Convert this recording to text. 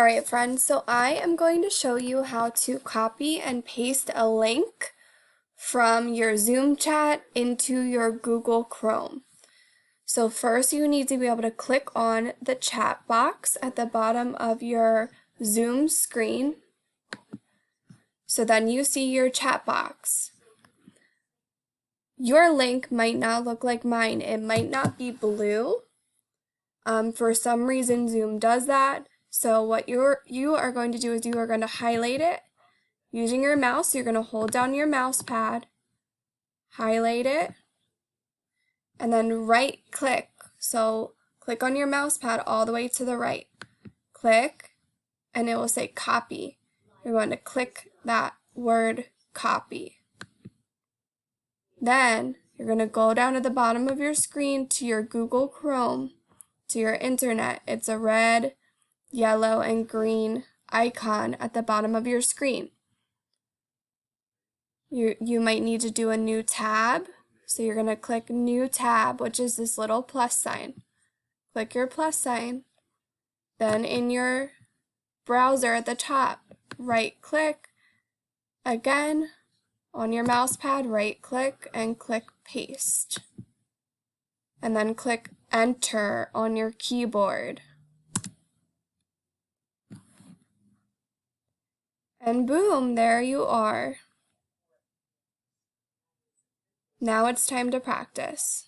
Alright friends, so I am going to show you how to copy and paste a link from your Zoom chat into your Google Chrome. So first you need to be able to click on the chat box at the bottom of your Zoom screen. So then you see your chat box. Your link might not look like mine. It might not be blue. For some reason Zoom does that. So what you are going to do is you are going to highlight it using your mouse. You're going to hold down your mouse pad, highlight it, and then right click. So click on your mouse pad all the way to the right. Click, and it will say copy. You're going to click that word copy. Then you're going to go down to the bottom of your screen to your Google Chrome, to your internet. It's a red, yellow, and green icon at the bottom of your screen. You might need to do a new tab, so you're going to click new tab, which is this little plus sign. Click your plus sign. Then in your browser at the top, right click, again on your mouse pad, right click and click paste. And then click enter on your keyboard. And boom, there you are. Now it's time to practice.